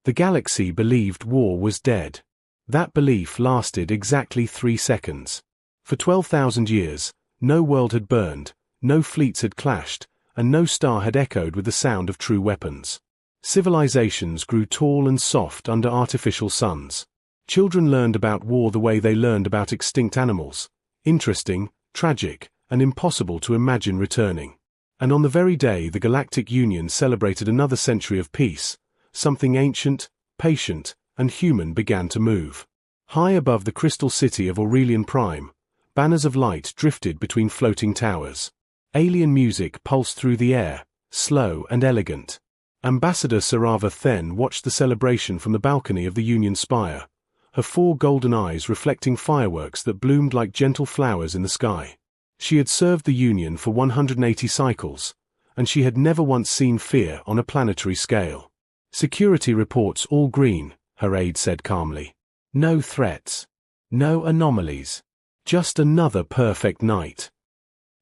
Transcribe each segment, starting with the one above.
The galaxy believed war was dead. That belief lasted exactly 3 seconds. For 12,000 years, no world had burned, no fleets had clashed, and no star had echoed with the sound of true weapons. Civilizations grew tall and soft under artificial suns. Children learned about war the way they learned about extinct animals: interesting, tragic, and impossible to imagine returning. And on the very day the Galactic Union celebrated another century of peace, something ancient, patient, and human began to move. High above the crystal city of Aurelian Prime, banners of light drifted between floating towers. Alien music pulsed through the air, slow and elegant. Ambassador Sarava Then watched the celebration from the balcony of the Union Spire, her 4 golden eyes reflecting fireworks that bloomed like gentle flowers in the sky. She had served the Union for 180 cycles, and she had never once seen fear on a planetary scale. "Security reports all green," her aide said calmly. "No threats. No anomalies. Just another perfect night."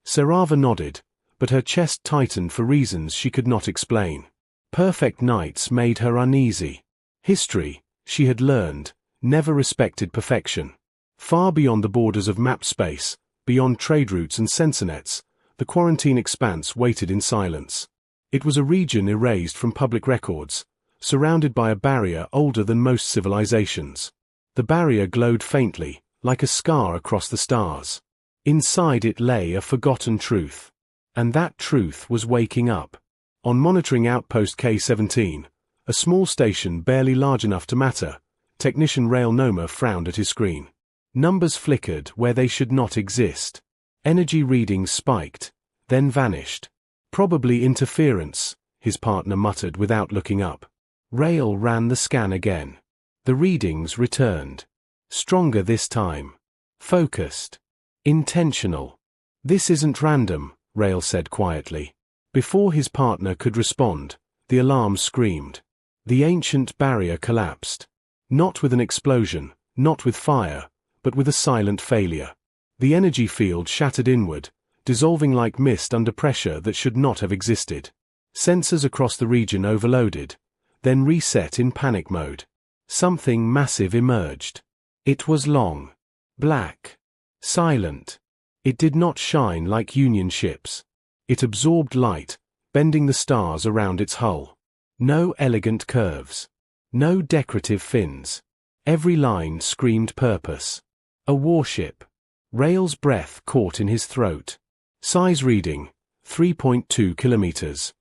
Sarava nodded, but her chest tightened for reasons she could not explain. Perfect nights made her uneasy. History, she had learned, never respected perfection. Far beyond the borders of map space, beyond trade routes and sensor nets, the quarantine expanse waited in silence. It was a region erased from public records, surrounded by a barrier older than most civilizations. The barrier glowed faintly, like a scar across the stars. Inside it lay a forgotten truth. And that truth was waking up. On monitoring outpost K-17, a small station barely large enough to matter, technician Rail Noma frowned at his screen. Numbers flickered where they should not exist. Energy readings spiked, then vanished. "Probably interference," his partner muttered without looking up. Rail ran the scan again. The readings returned. Stronger this time. Focused. Intentional. "This isn't random," Rail said quietly. Before his partner could respond, the alarm screamed. The ancient barrier collapsed. Not with an explosion, not with fire, but with a silent failure. The energy field shattered inward, dissolving like mist under pressure that should not have existed. Sensors across the region overloaded, then reset in panic mode. Something massive emerged. It was long, black, silent. It did not shine like Union ships. It absorbed light, bending the stars around its hull. No elegant curves. No decorative fins. Every line screamed purpose. A warship. Rail's breath caught in his throat. Size reading, 3.2 kilometers.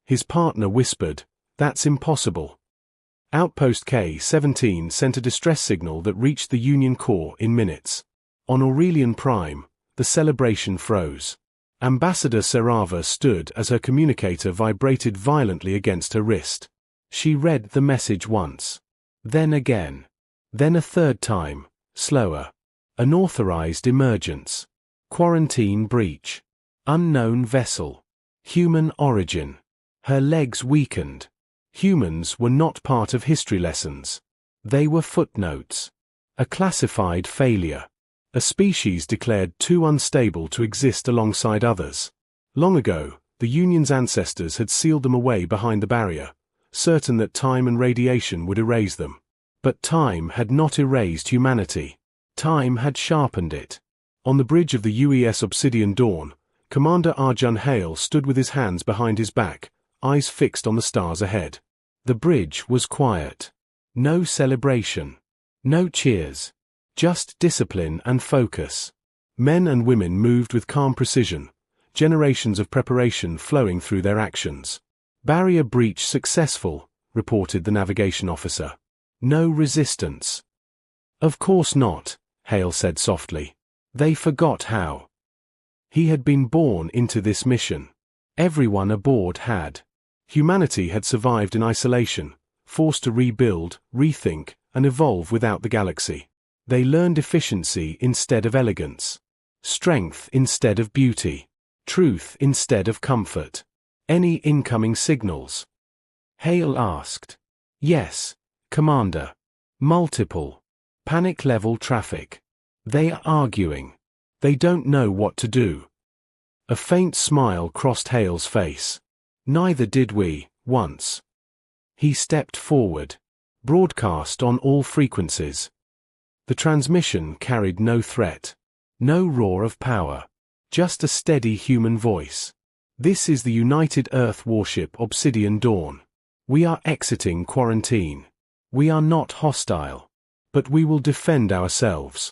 His partner whispered, "That's impossible." Outpost K-17 sent a distress signal that reached the Union core in minutes. On Aurelian Prime, the celebration froze. Ambassador Sarava stood as her communicator vibrated violently against her wrist. She read the message once. Then again. Then a third time, slower. Unauthorized emergence. Quarantine breach. Unknown vessel. Human origin. Her legs weakened. Humans were not part of history lessons. They were footnotes. A classified failure. A species declared too unstable to exist alongside others. Long ago, the Union's ancestors had sealed them away behind the barrier, certain that time and radiation would erase them. But time had not erased humanity. Time had sharpened it. On the bridge of the UES Obsidian Dawn, Commander Arjun Hale stood with his hands behind his back, eyes fixed on the stars ahead. The bridge was quiet. No celebration. No cheers. Just discipline and focus. Men and women moved with calm precision, generations of preparation flowing through their actions. "Barrier breach successful," reported the navigation officer. "No resistance." "Of course not," Hale said softly. "They forgot how." He had been born into this mission. Everyone aboard had. Humanity had survived in isolation, forced to rebuild, rethink, and evolve without the galaxy. They learned efficiency instead of elegance, strength instead of beauty, truth instead of comfort. "Any incoming signals?" Hale asked. "Yes, Commander. Multiple. Panic-level traffic. They are arguing. They don't know what to do." A faint smile crossed Hale's face. "Neither did we, once." He stepped forward. broadcast on all frequencies. The transmission carried no threat, no roar of power, just a steady human voice. This is the United Earth warship Obsidian Dawn. We are exiting quarantine. We are not hostile, but we will defend ourselves.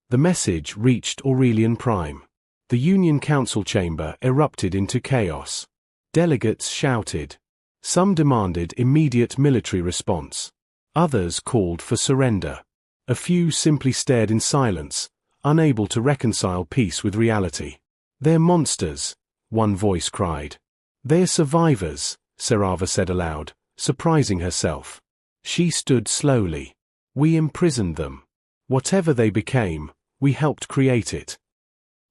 The message reached Aurelian Prime. The Union Council chamber erupted into chaos. Delegates shouted. Some demanded immediate military response. Others called for surrender. A few simply stared in silence, unable to reconcile peace with reality. "They're monsters," one voice cried. "They're survivors," Serava said aloud, surprising herself. She stood slowly. "We imprisoned them. Whatever they became, we helped create it."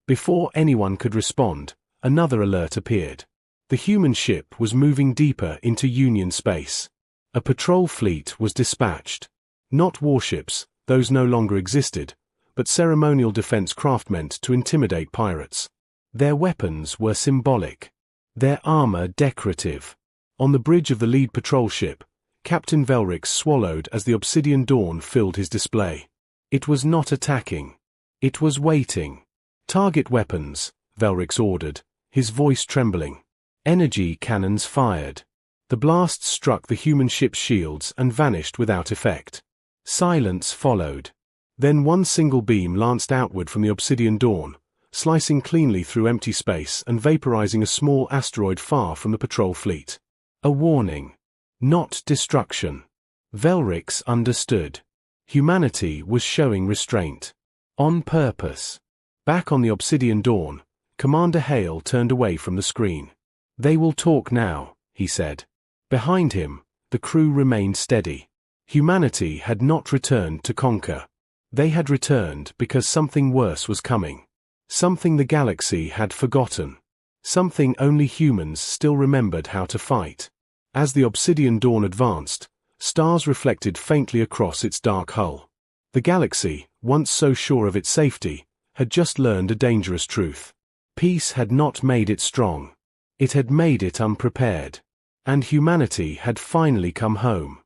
Before anyone could respond, another alert appeared. The human ship was moving deeper into Union space. A patrol fleet was dispatched. Not warships, those no longer existed, but ceremonial defense craft meant to intimidate pirates. Their weapons were symbolic. Their armor decorative. On the bridge of the lead patrol ship, Captain Velrix swallowed as the Obsidian Dawn filled his display. It was not attacking. It was waiting. "Target weapons," Velrix ordered, his voice trembling. Energy cannons fired. The blasts struck the human ship's shields and vanished without effect. Silence followed. Then one single beam lanced outward from the Obsidian Dawn, slicing cleanly through empty space and vaporizing a small asteroid far from the patrol fleet. A warning. Not destruction. Velrix understood. Humanity was showing restraint. On purpose. Back on the Obsidian Dawn, Commander Hale turned away from the screen. "They will talk now," he said. Behind him, the crew remained steady. Humanity had not returned to conquer. They had returned because something worse was coming. Something the galaxy had forgotten. Something only humans still remembered how to fight. As the Obsidian Dawn advanced, stars reflected faintly across its dark hull. The galaxy, once so sure of its safety, had just learned a dangerous truth. Peace had not made it strong. It had made it unprepared. And humanity had finally come home.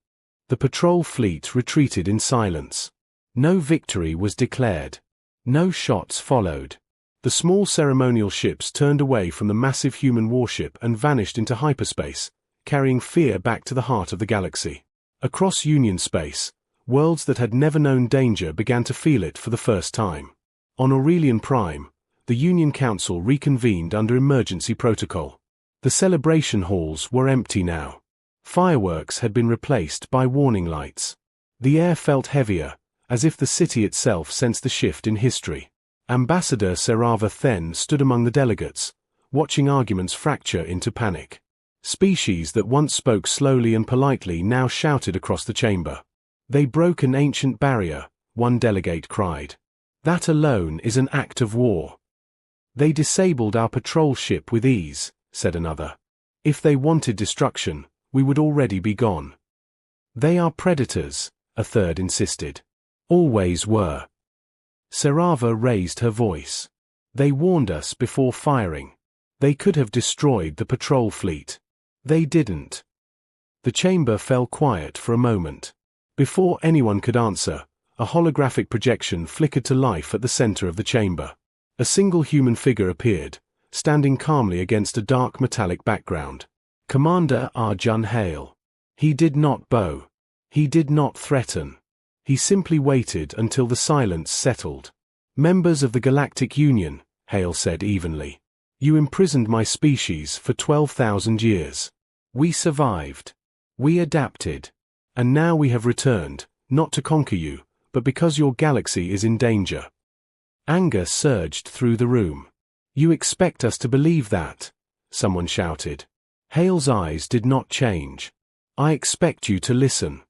The patrol fleet retreated in silence. No victory was declared. No shots followed. The small ceremonial ships turned away from the massive human warship and vanished into hyperspace, carrying fear back to the heart of the galaxy. Across Union space, worlds that had never known danger began to feel it for the first time. On Aurelian Prime, the Union Council reconvened under emergency protocol. The celebration halls were empty now. Fireworks had been replaced by warning lights. The air felt heavier, as if the city itself sensed the shift in history. Ambassador Serava Then stood among the delegates, watching arguments fracture into panic. Species that once spoke slowly and politely now shouted across the chamber. "They broke an ancient barrier," one delegate cried. "That alone is an act of war." "They disabled our patrol ship with ease," said another. "If they wanted destruction, we would already be gone." "They are predators," a third insisted. "Always were." Serava raised her voice. "They warned us before firing. They could have destroyed the patrol fleet. They didn't." The chamber fell quiet for a moment. Before anyone could answer, a holographic projection flickered to life at the center of the chamber. A single human figure appeared, standing calmly against a dark metallic background. Commander Arjun Hale. He did not bow. He did not threaten. He simply waited until the silence settled. "Members of the Galactic Union," Hale said evenly. "You imprisoned my species for 12,000 years. We survived. We adapted. And now we have returned, not to conquer you, but because your galaxy is in danger." Anger surged through the room. "You expect us to believe that?" someone shouted. Hale's eyes did not change. "I expect you to listen."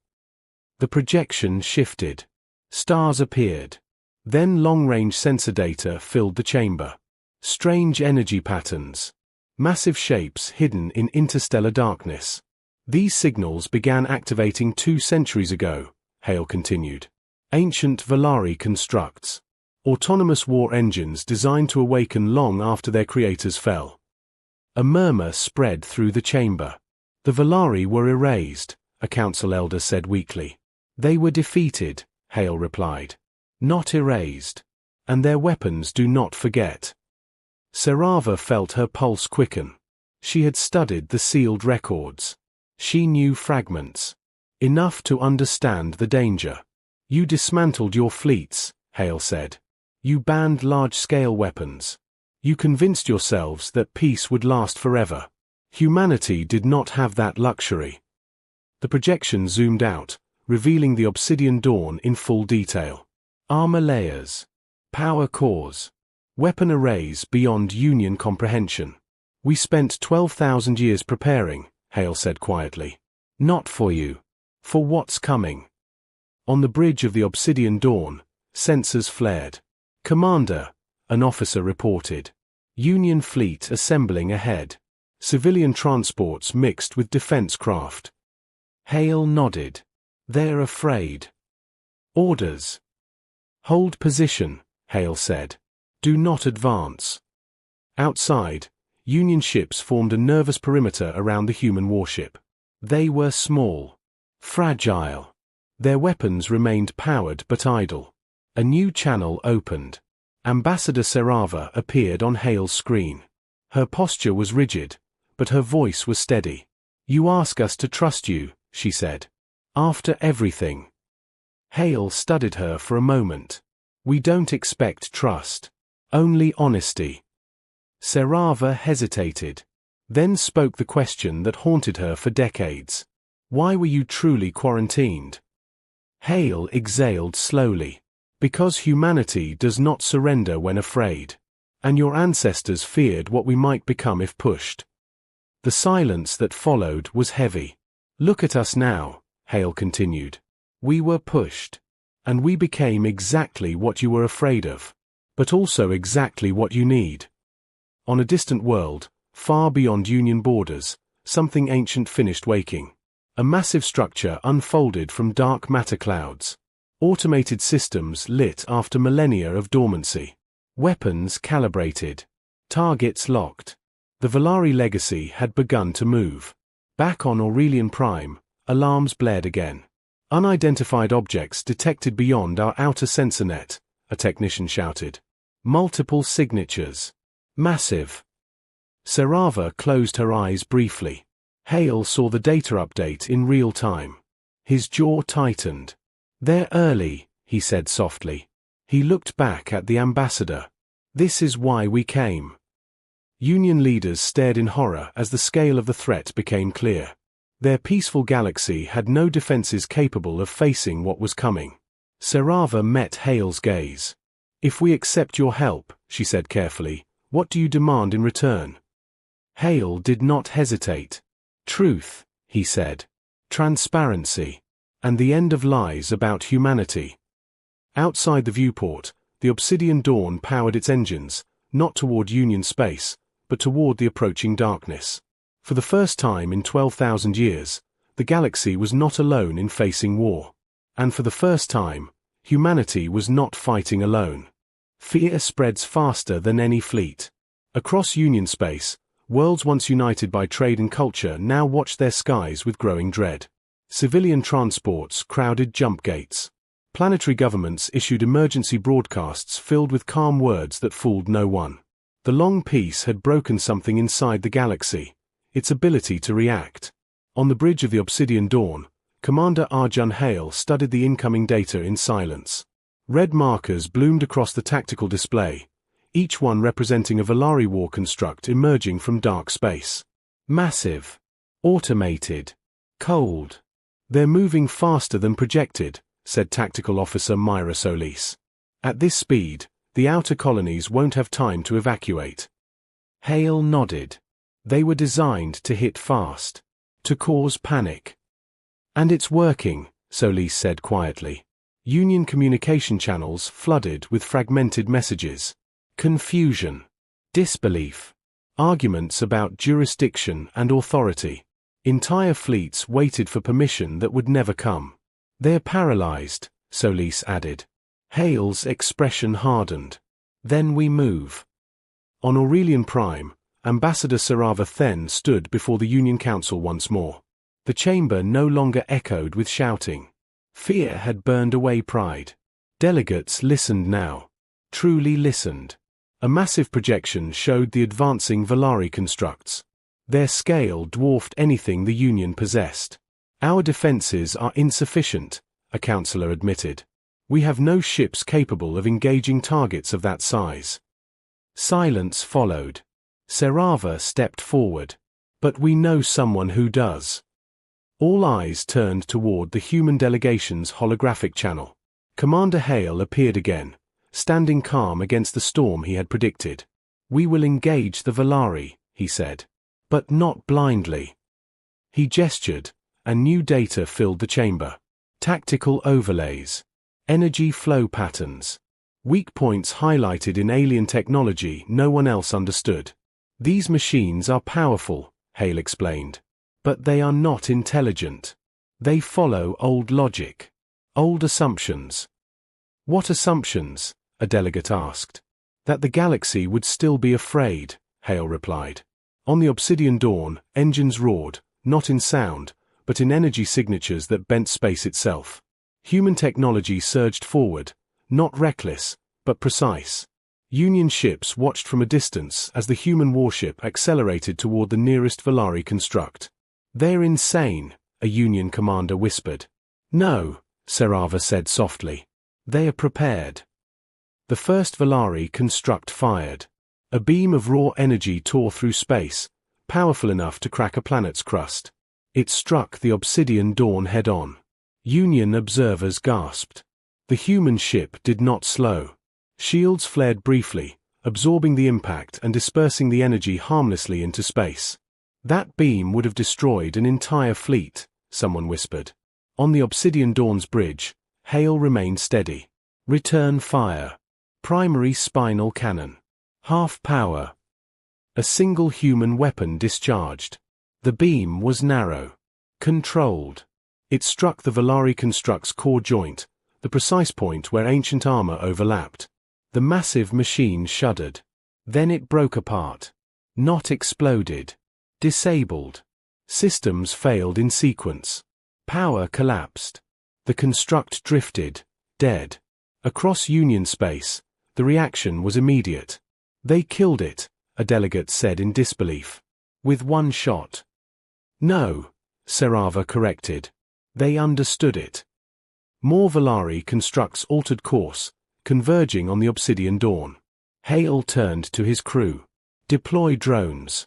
The projection shifted. Stars appeared. Then long-range sensor data filled the chamber. Strange energy patterns. Massive shapes hidden in interstellar darkness. "These signals began activating 2 centuries ago," Hale continued. "Ancient Valari constructs. Autonomous war engines designed to awaken long after their creators fell." A murmur spread through the chamber. The Valari were erased, a council elder said weakly. They were defeated, Hale replied. Not erased. And their weapons do not forget. Serava felt her pulse quicken. She had studied the sealed records. She knew fragments. Enough to understand the danger. You dismantled your fleets, Hale said. You banned large-scale weapons. You convinced yourselves that peace would last forever. Humanity did not have that luxury. The projection zoomed out, revealing the Obsidian Dawn in full detail. Armor layers. Power cores. Weapon arrays beyond Union comprehension. We spent 12,000 years preparing, Hale said quietly. Not for you. For what's coming. On the bridge of the Obsidian Dawn, sensors flared. Commander, an officer reported. Union fleet assembling ahead. Civilian transports mixed with defense craft. Hale nodded. They're afraid. Orders. Hold position, Hale said. Do not advance. Outside, Union ships formed a nervous perimeter around the human warship. They were small. Fragile. Their weapons remained powered but idle. A new channel opened. Ambassador Serava appeared on Hale's screen. Her posture was rigid, but her voice was steady. You ask us to trust you, she said. After everything. Hale studied her for a moment. We don't expect trust. Only honesty. Serava hesitated. Then spoke the question that haunted her for decades. Why were you truly quarantined? Hale exhaled slowly. Because humanity does not surrender when afraid. And your ancestors feared what we might become if pushed. The silence that followed was heavy. Look at us now, Hale continued. We were pushed. And we became exactly what you were afraid of. But also exactly what you need. On a distant world, far beyond Union borders, something ancient finished waking. A massive structure unfolded from dark matter clouds. Automated systems lit after millennia of dormancy. Weapons calibrated. Targets locked. The Valari legacy had begun to move. Back on Aurelian Prime, alarms blared again. Unidentified objects detected beyond our outer sensor net, a technician shouted. Multiple signatures. Massive. Serava closed her eyes briefly. Hale saw the data update in real time. His jaw tightened. They're early, he said softly. He looked back at the ambassador. This is why we came. Union leaders stared in horror as the scale of the threat became clear. Their peaceful galaxy had no defenses capable of facing what was coming. Serava met Hale's gaze. If we accept your help, she said carefully, what do you demand in return? Hale did not hesitate. Truth, he said. Transparency. And the end of lies about humanity. Outside the viewport, the Obsidian Dawn powered its engines, not toward Union space, but toward the approaching darkness. For the first time in 12,000 years, the galaxy was not alone in facing war. And for the first time, humanity was not fighting alone. Fear spreads faster than any fleet. Across Union space, worlds once united by trade and culture now watched their skies with growing dread. Civilian transports crowded jump gates. Planetary governments issued emergency broadcasts filled with calm words that fooled no one. The long peace had broken something inside the galaxy, its ability to react. On the bridge of the Obsidian Dawn, Commander Arjun Hale studied the incoming data in silence. Red markers bloomed across the tactical display, each one representing a Valari war construct emerging from dark space. Massive. Automated. Cold. They're moving faster than projected, said Tactical Officer Myra Solis. At this speed, the outer colonies won't have time to evacuate. Hale nodded. They were designed to hit fast. To cause panic. And it's working, Solis said quietly. Union communication channels flooded with fragmented messages. Confusion. Disbelief. Arguments about jurisdiction and authority. Entire fleets waited for permission that would never come. They're paralyzed, Solis added. Hale's expression hardened. Then we move. On Aurelian Prime, Ambassador Serava Then stood before the Union Council once more. The chamber no longer echoed with shouting. Fear had burned away pride. Delegates listened now. Truly listened. A massive projection showed the advancing Valari constructs. Their scale dwarfed anything the Union possessed. Our defenses are insufficient, a counselor admitted. We have no ships capable of engaging targets of that size. Silence followed. Serava stepped forward. But we know someone who does. All eyes turned toward the human delegation's holographic channel. Commander Hale appeared again, standing calm against the storm he had predicted. We will engage the Valari, he said. But not blindly. He gestured, and new data filled the chamber. Tactical overlays. Energy flow patterns. Weak points highlighted in alien technology no one else understood. These machines are powerful, Hale explained. But they are not intelligent. They follow old logic. Old assumptions. What assumptions? A delegate asked. That the galaxy would still be afraid, Hale replied. On the Obsidian Dawn, engines roared, not in sound, but in energy signatures that bent space itself. Human technology surged forward, not reckless, but precise. Union ships watched from a distance as the human warship accelerated toward the nearest Valari construct. They're insane, a Union commander whispered. No, Serava said softly. They are prepared. The first Valari construct fired. A beam of raw energy tore through space, powerful enough to crack a planet's crust. It struck the Obsidian Dawn head-on. Union observers gasped. The human ship did not slow. Shields flared briefly, absorbing the impact and dispersing the energy harmlessly into space. That beam would have destroyed an entire fleet, someone whispered. On the Obsidian Dawn's bridge, Hale remained steady. Return fire. Primary spinal cannon. Half power. A single human weapon discharged. The beam was narrow. Controlled. It struck the Valari construct's core joint, the precise point where ancient armor overlapped. The massive machine shuddered. Then it broke apart. Not exploded. Disabled. Systems failed in sequence. Power collapsed. The construct drifted, dead. Across Union space, the reaction was immediate. They killed it, a delegate said in disbelief. With one shot. No, Serava corrected. They understood it. More Valari constructs altered course, converging on the Obsidian Dawn. Hale turned to his crew. Deploy drones.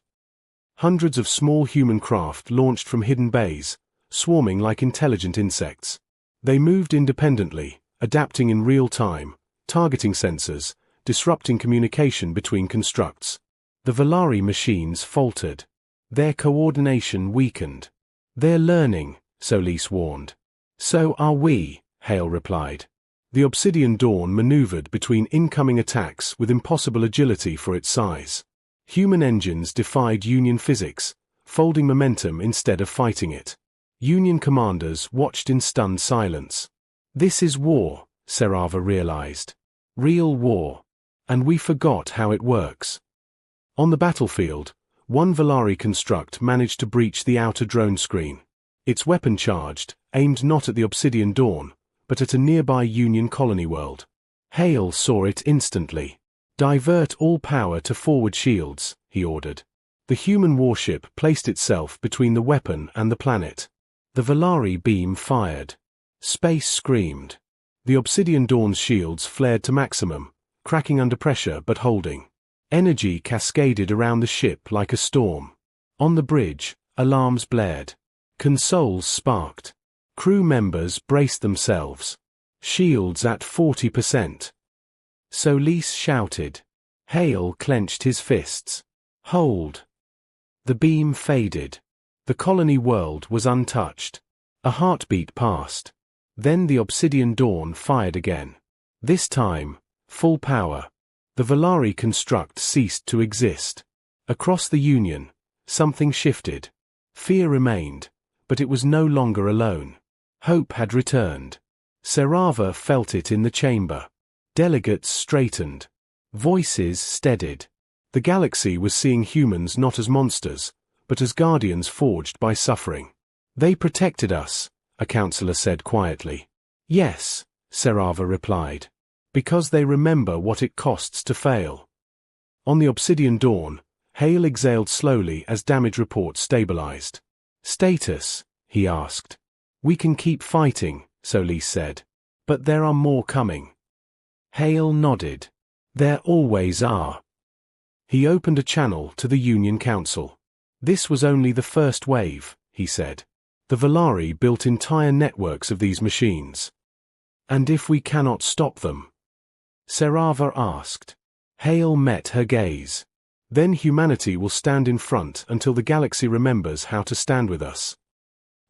Hundreds of small human craft launched from hidden bays, swarming like intelligent insects. They moved independently, adapting in real time, targeting sensors, disrupting communication between constructs. The Valari machines faltered. Their coordination weakened. They're learning, Solis warned. So are we, Hale replied. The Obsidian Dawn maneuvered between incoming attacks with impossible agility for its size. Human engines defied Union physics, folding momentum instead of fighting it. Union commanders watched in stunned silence. This is war, Serava realized. Real war. And we forgot how it works. On the battlefield, one Valari construct managed to breach the outer drone screen. Its weapon charged, aimed not at the Obsidian Dawn, but at a nearby Union colony world. Hale saw it instantly. Divert all power to forward shields, he ordered. The human warship placed itself between the weapon and the planet. The Valari beam fired. Space screamed. The Obsidian Dawn's shields flared to maximum, cracking under pressure but holding. Energy cascaded around the ship like a storm. On the bridge, alarms blared. Consoles sparked. Crew members braced themselves. Shields at 40%. Solis shouted. Hale clenched his fists. Hold. The beam faded. The colony world was untouched. A heartbeat passed. Then the Obsidian Dawn fired again. This time, full power. The Valari construct ceased to exist. Across the Union, something shifted. Fear remained, but it was no longer alone. Hope had returned. Serava felt it in the chamber. Delegates straightened. Voices steadied. The galaxy was seeing humans not as monsters, but as guardians forged by suffering. They protected us, a counselor said quietly. Yes, Serava replied. Because they remember what it costs to fail. On the Obsidian Dawn, Hale exhaled slowly as damage reports stabilized. Status, he asked. We can keep fighting, Solis said. But there are more coming. Hale nodded. There always are. He opened a channel to the Union Council. This was only the first wave, he said. The Volari built entire networks of these machines. And if we cannot stop them? Serava asked. Hale met her gaze. Then humanity will stand in front until the galaxy remembers how to stand with us.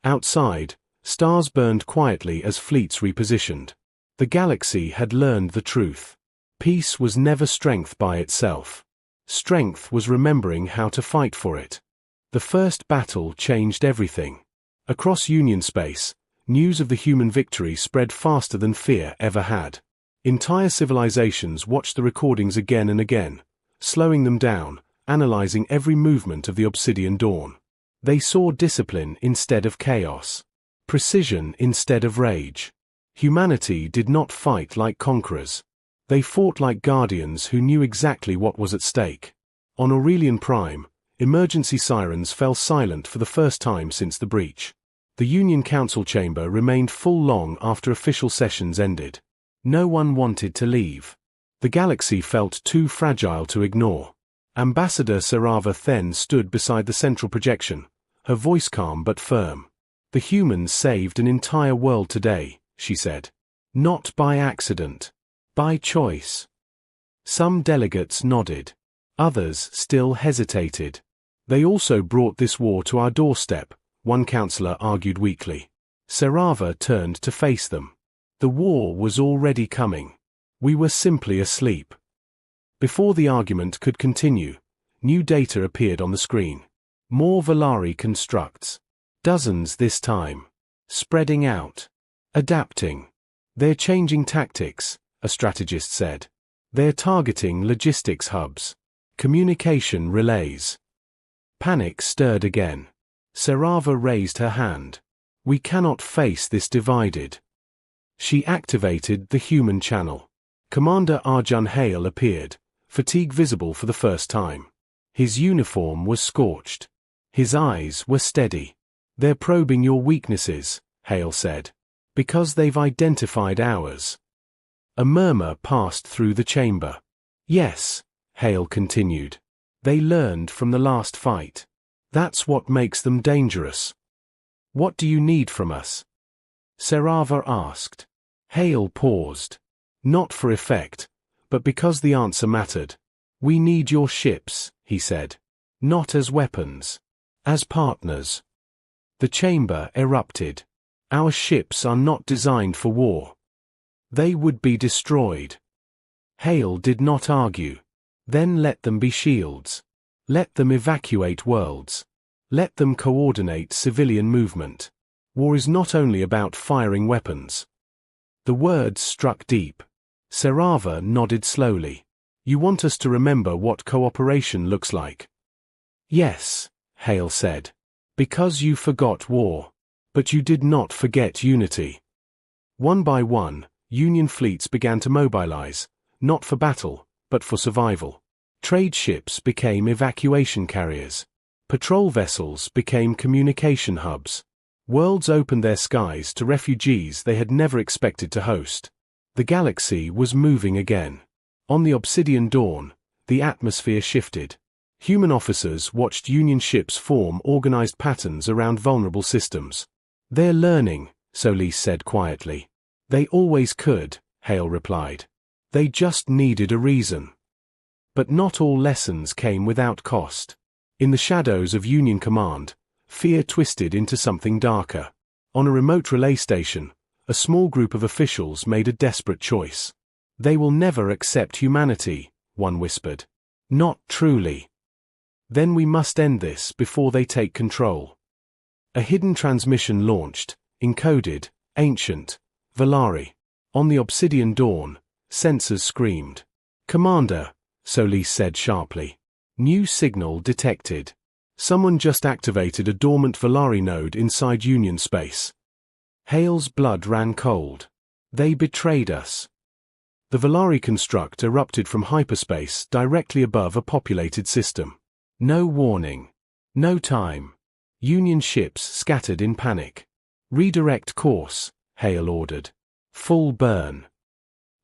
Outside, stars burned quietly as fleets repositioned. The galaxy had learned the truth. Peace was never strength by itself. Strength was remembering how to fight for it. The first battle changed everything. Across Union space, news of the human victory spread faster than fear ever had. Entire civilizations watched the recordings again and again, slowing them down, analyzing every movement of the Obsidian Dawn. They saw discipline instead of chaos. Precision instead of rage. Humanity did not fight like conquerors. They fought like guardians who knew exactly what was at stake. On Aurelian Prime, emergency sirens fell silent for the first time since the breach. The Union Council chamber remained full long after official sessions ended. No one wanted to leave. The galaxy felt too fragile to ignore. Ambassador Serava Then stood beside the central projection, her voice calm but firm. The humans saved an entire world today, she said. Not by accident. By choice. Some delegates nodded. Others still hesitated. They also brought this war to our doorstep, one counselor argued weakly. Serava turned to face them. The war was already coming. We were simply asleep. Before the argument could continue, new data appeared on the screen. More Volari constructs. Dozens this time. Spreading out. Adapting. They're changing tactics, a strategist said. They're targeting logistics hubs. Communication relays. Panic stirred again. Serava raised her hand. We cannot face this divided. She activated the human channel. Commander Arjun Hale appeared, fatigue visible for the first time. His uniform was scorched. His eyes were steady. They're probing your weaknesses, Hale said. Because they've identified ours. A murmur passed through the chamber. Yes, Hale continued. They learned from the last fight. That's what makes them dangerous. What do you need from us? Serava asked. Hale paused. Not for effect, but because the answer mattered. We need your ships, he said. Not as weapons. As partners. The chamber erupted. Our ships are not designed for war. They would be destroyed. Hale did not argue. Then let them be shields. Let them evacuate worlds. Let them coordinate civilian movement. War is not only about firing weapons. The words struck deep. Serava nodded slowly. You want us to remember what cooperation looks like? Yes, Hale said. Because you forgot war. But you did not forget unity. One by one, Union fleets began to mobilize, not for battle, but for survival. Trade ships became evacuation carriers. Patrol vessels became communication hubs. Worlds opened their skies to refugees they had never expected to host. The galaxy was moving again. On the Obsidian Dawn, the atmosphere shifted. Human officers watched Union ships form organized patterns around vulnerable systems. They're learning, Solis said quietly. They always could, Hale replied. They just needed a reason. But not all lessons came without cost. In the shadows of Union Command, fear twisted into something darker. On a remote relay station, a small group of officials made a desperate choice. They will never accept humanity, one whispered. Not truly. Then we must end this before they take control. A hidden transmission launched, encoded, ancient, Volari. On the Obsidian Dawn, sensors screamed. Commander, Solis said sharply. New signal detected. Someone just activated a dormant Valari node inside Union space. Hale's blood ran cold. They betrayed us. The Valari construct erupted from hyperspace directly above a populated system. No warning. No time. Union ships scattered in panic. Redirect course, Hale ordered. Full burn.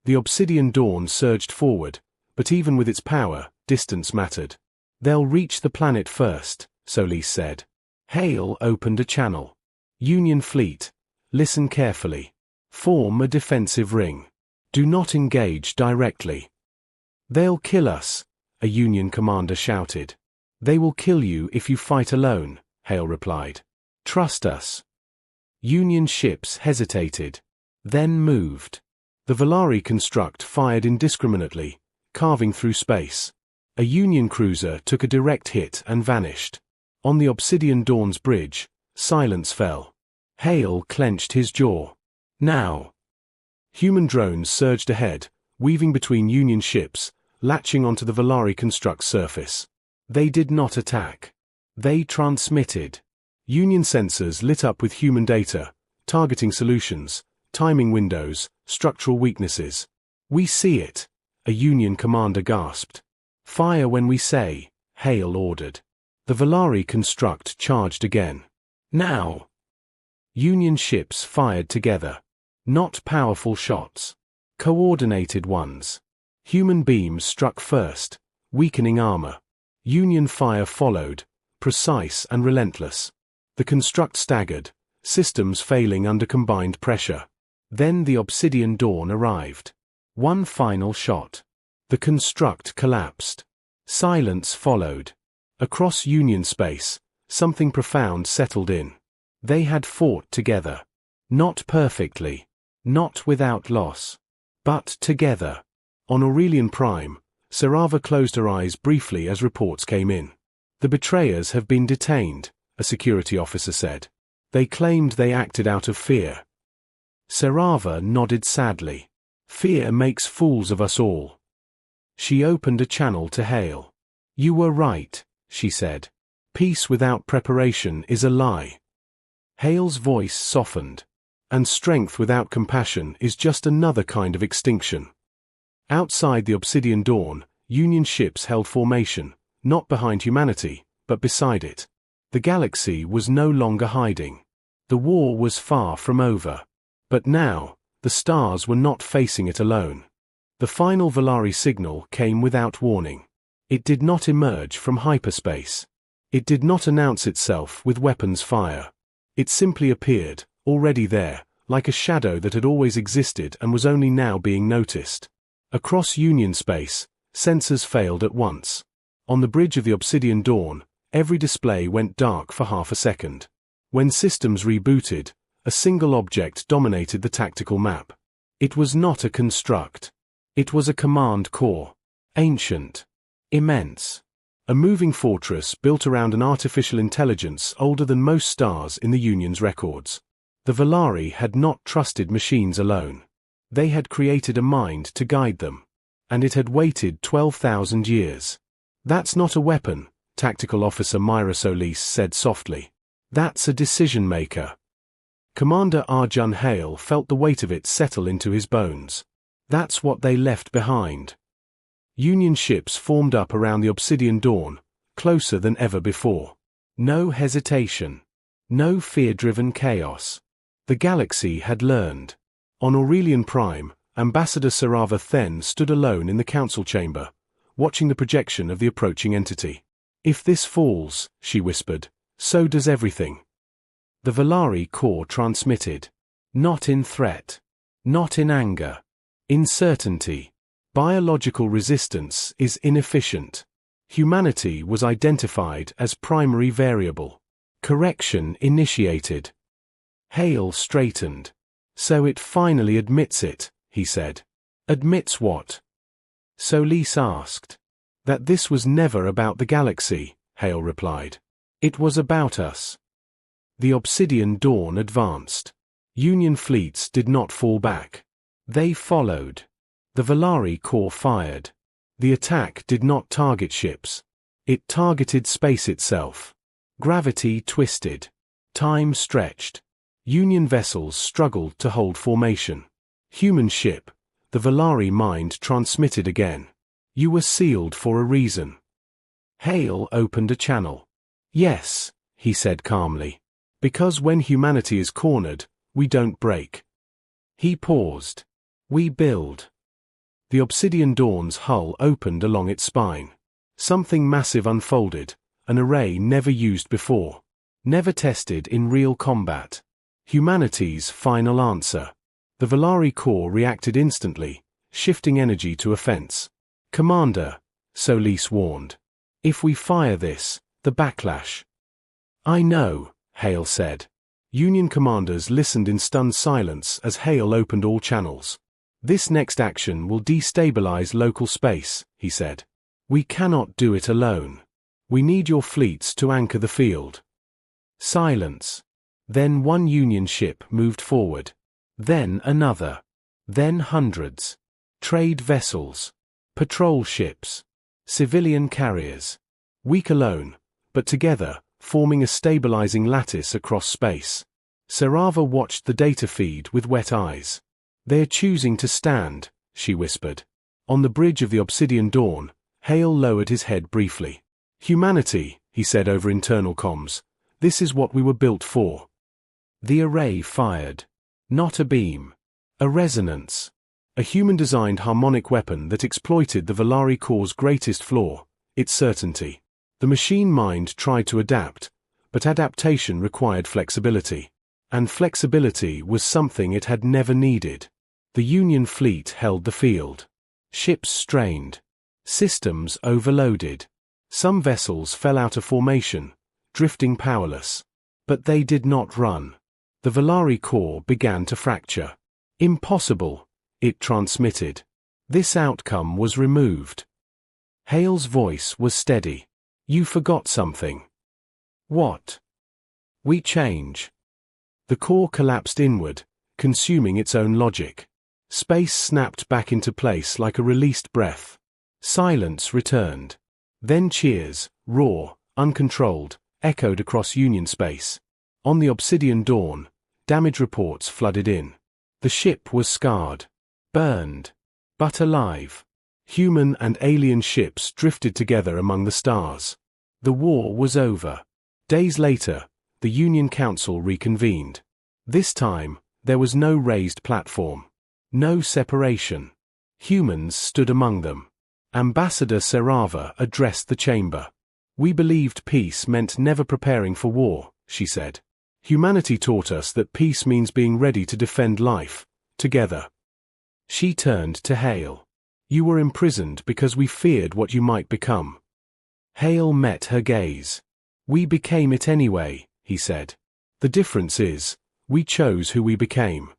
The Obsidian Dawn surged forward, but even with its power, distance mattered. They'll reach the planet first, Solis said. Hale opened a channel. Union fleet, listen carefully. Form a defensive ring. Do not engage directly. They'll kill us, a Union commander shouted. They will kill you if you fight alone, Hale replied. Trust us. Union ships hesitated, then moved. The Valari construct fired indiscriminately, carving through space. A Union cruiser took a direct hit and vanished. On the Obsidian Dawn's bridge, silence fell. Hale clenched his jaw. Now. Human drones surged ahead, weaving between Union ships, latching onto the Valari construct's surface. They did not attack. They transmitted. Union sensors lit up with human data, targeting solutions, timing windows, structural weaknesses. We see it, a Union commander gasped. Fire when we say, Hale ordered. The Valari construct charged again. Now. Union ships fired together. Not powerful shots. Coordinated ones. Human beams struck first, weakening armor. Union fire followed, precise and relentless. The construct staggered, systems failing under combined pressure. Then the Obsidian Dawn arrived. One final shot. The construct collapsed. Silence followed. Across Union space, something profound settled in. They had fought together. Not perfectly. Not without loss. But together. On Aurelian Prime, Sarava closed her eyes briefly as reports came in. The betrayers have been detained, a security officer said. They claimed they acted out of fear. Sarava nodded sadly. Fear makes fools of us all. She opened a channel to Hale. You were right, she said. Peace without preparation is a lie. Hale's voice softened. And strength without compassion is just another kind of extinction. Outside the Obsidian Dawn, Union ships held formation, not behind humanity, but beside it. The galaxy was no longer hiding. The war was far from over. But now, the stars were not facing it alone. The final Valari signal came without warning. It did not emerge from hyperspace. It did not announce itself with weapons fire. It simply appeared, already there, like a shadow that had always existed and was only now being noticed. Across Union space, sensors failed at once. On the bridge of the Obsidian Dawn, every display went dark for half a second. When systems rebooted, a single object dominated the tactical map. It was not a construct. It was a command core. Ancient. Immense. A moving fortress built around an artificial intelligence older than most stars in the Union's records. The Valari had not trusted machines alone. They had created a mind to guide them. And it had waited 12,000 years. That's not a weapon, Tactical Officer Myra Solis said softly. That's a decision maker. Commander Arjun Hale felt the weight of it settle into his bones. That's what they left behind. Union ships formed up around the Obsidian Dawn, closer than ever before. No hesitation. No fear-driven chaos. The galaxy had learned. On Aurelian Prime, Ambassador Sarava Then stood alone in the council chamber, watching the projection of the approaching entity. If this falls, she whispered, so does everything. The Valari core transmitted. Not in threat. Not in anger. In certainty. Biological resistance is inefficient. Humanity was identified as primary variable. Correction initiated. Hale straightened. So it finally admits it, he said. Admits what? Solis asked. That this was never about the galaxy, Hale replied. It was about us. The Obsidian Dawn advanced. Union fleets did not fall back. They followed. The Valari core fired. The attack did not target ships. It targeted space itself. Gravity twisted. Time stretched. Union vessels struggled to hold formation. Human ship, the Valari mind transmitted again. You were sealed for a reason. Hale opened a channel. Yes, he said calmly. Because when humanity is cornered, we don't break. He paused. We build. The obsidian dawn's hull opened along its spine. Something massive unfolded, an array never used before. Never tested in real combat. Humanity's final answer. The Valari core reacted instantly, shifting energy to offense. Commander, Solis warned. If we fire this, the backlash. I know, Hale said. Union commanders listened in stunned silence as Hale opened all channels. This next action will destabilize local space, he said. We cannot do it alone. We need your fleets to anchor the field. Silence. Then one Union ship moved forward. Then another. Then hundreds. Trade vessels. Patrol ships. Civilian carriers. Weak alone, but together, forming a stabilizing lattice across space. Sarava watched the data feed with wet eyes. They're choosing to stand, she whispered. On the bridge of the Obsidian Dawn, Hale lowered his head briefly. Humanity, he said over internal comms. This is what we were built for. The array fired. Not a beam. A resonance. A human-designed harmonic weapon that exploited the Valari core's greatest flaw, its certainty. The machine mind tried to adapt, but adaptation required flexibility. And flexibility was something it had never needed. The Union fleet held the field. Ships strained. Systems overloaded. Some vessels fell out of formation, drifting powerless. But they did not run. The Valari core began to fracture. Impossible, it transmitted. This outcome was removed. Hale's voice was steady. You forgot something. What? We change. The core collapsed inward, consuming its own logic. Space snapped back into place like a released breath. Silence returned. Then cheers, raw, uncontrolled, echoed across Union space. On the Obsidian Dawn, damage reports flooded in. The ship was scarred. Burned. But alive. Human and alien ships drifted together among the stars. The war was over. Days later, the Union Council reconvened. This time, there was no raised platform. No separation. Humans stood among them. Ambassador Sarava addressed the chamber. We believed peace meant never preparing for war, she said. Humanity taught us that peace means being ready to defend life, together. She turned to Hale. You were imprisoned because we feared what you might become. Hale met her gaze. We became it anyway, he said. The difference is, we chose who we became.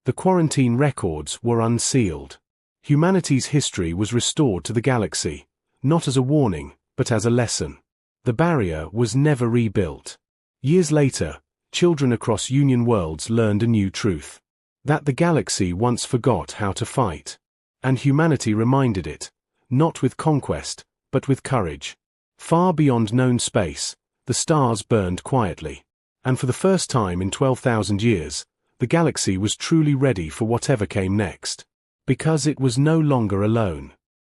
The quarantine records were unsealed. Humanity's history was restored to the galaxy, not as a warning, but as a lesson. The barrier was never rebuilt. Years later, children across Union worlds learned a new truth. That the galaxy once forgot how to fight. And humanity reminded it, not with conquest, but with courage. Far beyond known space, the stars burned quietly. And for the first time in 12,000 years, the galaxy was truly ready for whatever came next. Because it was no longer alone.